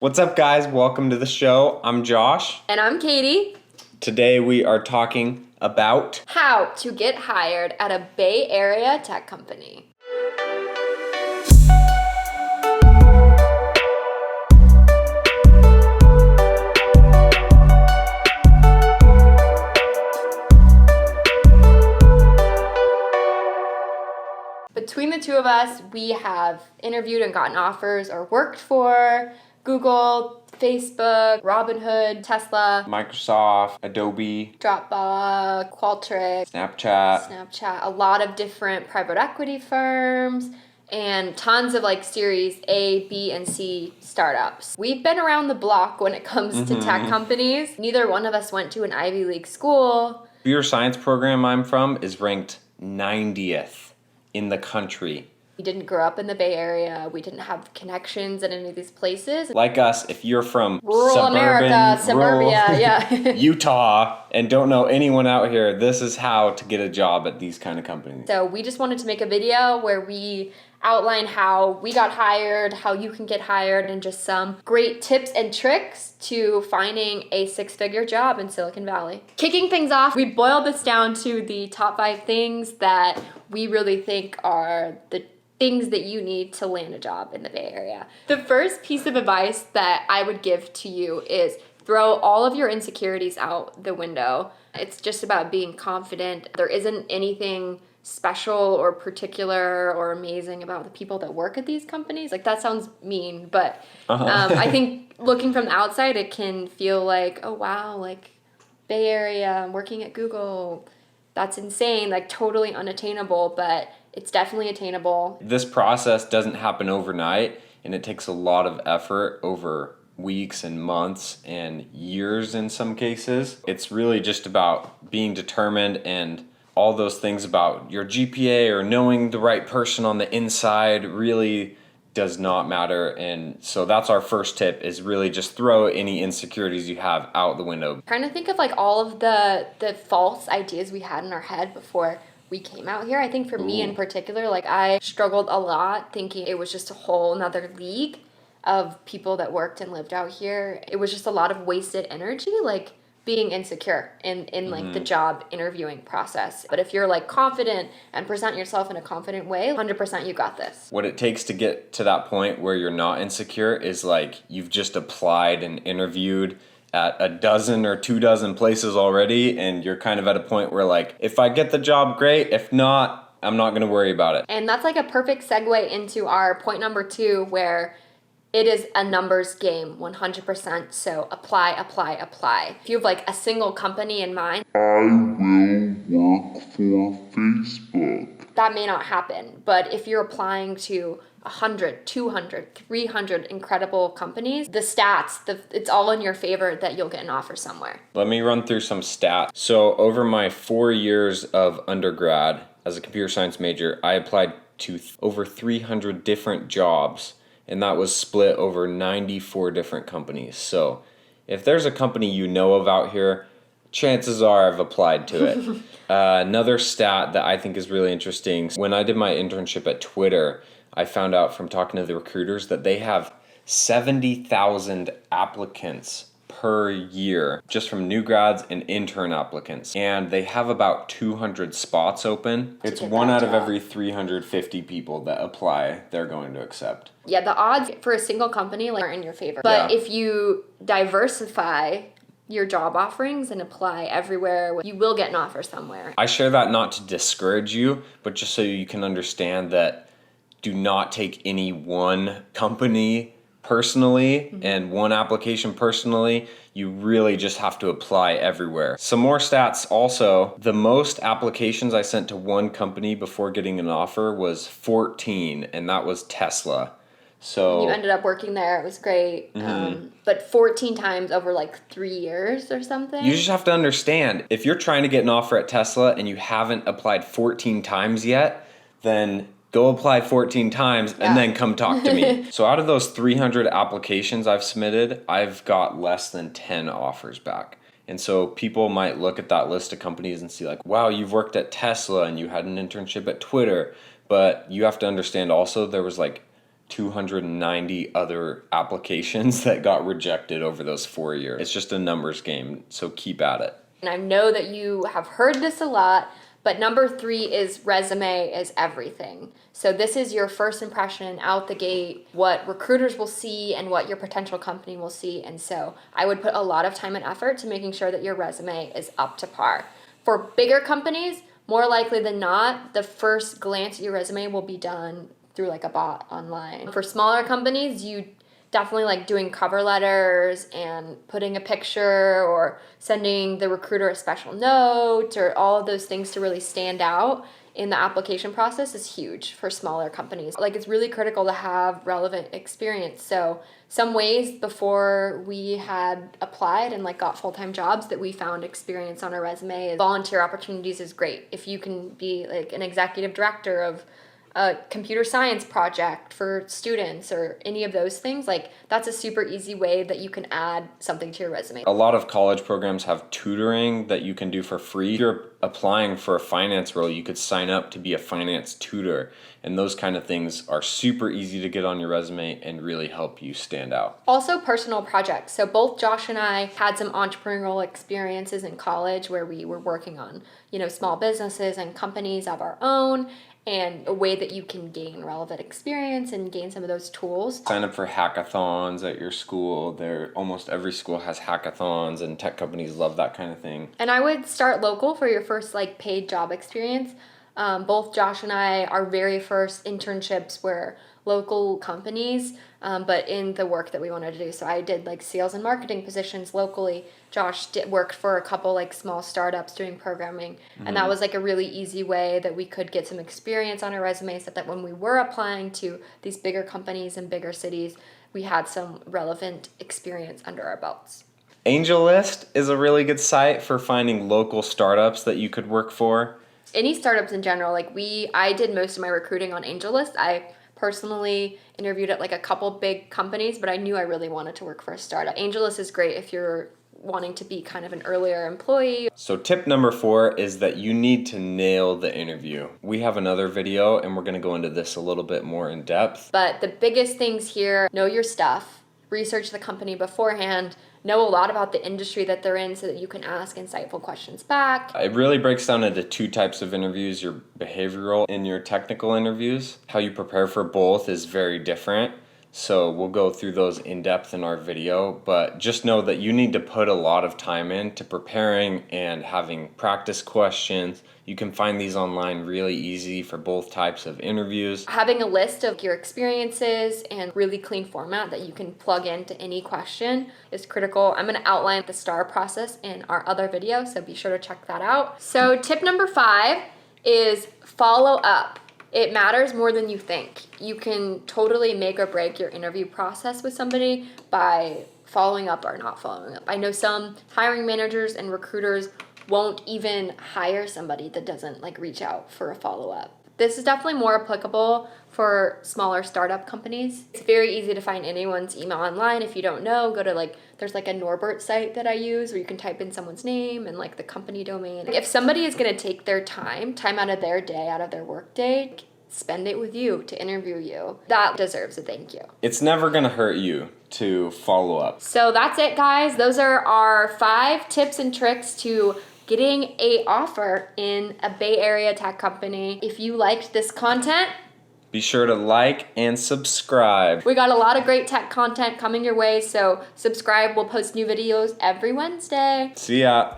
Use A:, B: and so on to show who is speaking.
A: What's up, guys? Welcome to the show. I'm Josh.
B: And I'm Katie.
A: Today we are talking about
B: How to get hired at a Bay Area tech company. Between the two of us, we have interviewed and gotten offers or worked for Google, Facebook, Robinhood, Tesla,
A: Microsoft, Adobe,
B: Dropbox, Qualtrics,
A: Snapchat,
B: a lot of different private equity firms, and tons of Series A, B, and C startups. We've been around the block when it comes to tech companies. Neither one of us went to an Ivy League school.
A: The computer science program I'm from is ranked 90th in the country.
B: We didn't grow up in the Bay Area. We didn't have connections in any of these places.
A: Like us, if you're from
B: Rural America, suburbia, yeah.
A: Utah, and don't know anyone out here, this is how to get a job at these kind of companies.
B: So we just wanted to make a video where we outline how we got hired, how you can get hired, and just some great tips and tricks to finding a six-figure job in Silicon Valley. Kicking things off, we boiled this down to the top 5 things that we really think are the things that you need to land a job in the Bay Area. The first piece of advice that I would give to you is throw all of your insecurities out the window. It's just about being confident. There isn't anything special or particular or amazing about the people that work at these companies. That sounds mean, but I think looking from the outside, it can feel like, oh wow, Bay Area, I'm working at Google. That's insane, totally unattainable, but it's definitely attainable.
A: This process doesn't happen overnight, and it takes a lot of effort over weeks and months and years in some cases. It's really just about being determined, and all those things about your GPA or knowing the right person on the inside really does not matter. And so that's our first tip, is really just throw any insecurities you have out the window.
B: Trying to think of all of the false ideas we had in our head before we came out here. I think for me in particular, I struggled a lot thinking it was just a whole nother league of people that worked and lived out here. It was just a lot of wasted energy, being insecure in the job interviewing process. But if you're confident and present yourself in a confident way, 100% you got this.
A: What it takes to get to that point where you're not insecure is you've just applied and interviewed at a dozen or 24 places already, and you're kind of at a point where if I get the job, great. If not, I'm not going to worry about it.
B: And that's a perfect segue into our point number 2, where it is a numbers game, 100%. So apply. If you have a single company in mind,
C: I will work for Facebook.
B: That may not happen. But if you're applying to 100, 200, 300 incredible companies, the stats, it's all in your favor that you'll get an offer somewhere.
A: Let me run through some stats. So over my 4 years of undergrad as a computer science major, I applied to over 300 different jobs, and that was split over 94 different companies. So if there's a company you know of out here, chances are I've applied to it. Another stat that I think is really interesting, when I did my internship at Twitter, I found out from talking to the recruiters that they have 70,000 applicants per year just from new grads and intern applicants, and they have about 200 spots open. It's 1 out of every 350 people that apply they're going to accept.
B: Yeah, the odds for a single company are in your favor. But if you diversify your job offerings and apply everywhere, you will get an offer somewhere.
A: I share that not to discourage you, but just so you can understand that do not take any one company personally and one application personally. You really just have to apply everywhere. Some more stats also. The most applications I sent to one company before getting an offer was 14, and that was Tesla. So
B: you ended up working there. It was great. But 14 times over 3 years or something.
A: You just have to understand, if you're trying to get an offer at Tesla and you haven't applied 14 times yet, then go apply 14 times and then come talk to me. So out of those 300 applications I've submitted, I've got less than 10 offers back. And so people might look at that list of companies and see wow, you've worked at Tesla and you had an internship at Twitter. But you have to understand also there was 290 other applications that got rejected over those 4 years. It's just a numbers game, so keep at it.
B: And I know that you have heard this a lot, but number 3 is resume is everything. So this is your first impression out the gate, what recruiters will see and what your potential company will see. And so I would put a lot of time and effort to making sure that your resume is up to par. For bigger companies, more likely than not, the first glance at your resume will be done through like a bot online. For smaller companies, you definitely like doing cover letters and putting a picture or sending the recruiter a special note or all of those things to really stand out in the application process is huge for smaller companies. Like it's really critical to have relevant experience. So some ways before we had applied and like got full-time jobs that we found experience on our resume is volunteer opportunities is great. If you can be like an executive director of a computer science project for students or any of those things, like that's a super easy way that you can add something to your resume.
A: A lot of college programs have tutoring that you can do for free. If you're applying for a finance role, you could sign up to be a finance tutor, and those kind of things are super easy to get on your resume and really help you stand out.
B: Also personal projects. So both Josh and I had some entrepreneurial experiences in college where we were working on, small businesses and companies of our own, and a way that you can gain relevant experience and gain some of those tools.
A: Sign up for hackathons at your school. Almost every school has hackathons, and tech companies love that kind of thing.
B: And I would start local for your first paid job experience. Both Josh and I, our very first internships were local companies, but in the work that we wanted to do. So I did sales and marketing positions locally. Josh worked for a couple small startups doing programming. And that was a really easy way that we could get some experience on our resume so that when we were applying to these bigger companies in bigger cities, we had some relevant experience under our belts.
A: AngelList is a really good site for finding local startups that you could work for.
B: Any startups in general, I did most of my recruiting on AngelList. I personally interviewed at a couple big companies, but I knew I really wanted to work for a startup. AngelList is great if you're wanting to be kind of an earlier employee.
A: So tip number 4 is that you need to nail the interview. We have another video and we're going to go into this a little bit more in depth.
B: But the biggest things here, know your stuff, research the company beforehand, know a lot about the industry that they're in so that you can ask insightful questions back.
A: It really breaks down into 2 types of interviews, your behavioral and your technical interviews. How you prepare for both is very different. So we'll go through those in depth in our video, but just know that you need to put a lot of time into preparing and having practice questions. You can find these online really easy for both types of interviews.
B: Having a list of your experiences and really clean format that you can plug into any question is critical. I'm going to outline the STAR process in our other video, so be sure to check that out. So tip number 5 is follow up. It matters more than you think. You can totally make or break your interview process with somebody by following up or not following up. I know some hiring managers and recruiters won't even hire somebody that doesn't reach out for a follow-up. This is definitely more applicable for smaller startup companies. It's very easy to find anyone's email online. If you don't know, go to there's a Norbert site that I use where you can type in someone's name and the company domain. If somebody is gonna take their time out of their day, out of their work day, spend it with you to interview you, that deserves a thank you.
A: It's never gonna hurt you to follow up.
B: So that's it, guys. Those are our 5 tips and tricks to getting an offer in a Bay Area tech company. If you liked this content,
A: be sure to like and subscribe.
B: We got a lot of great tech content coming your way, so subscribe. We'll post new videos every Wednesday.
A: See ya.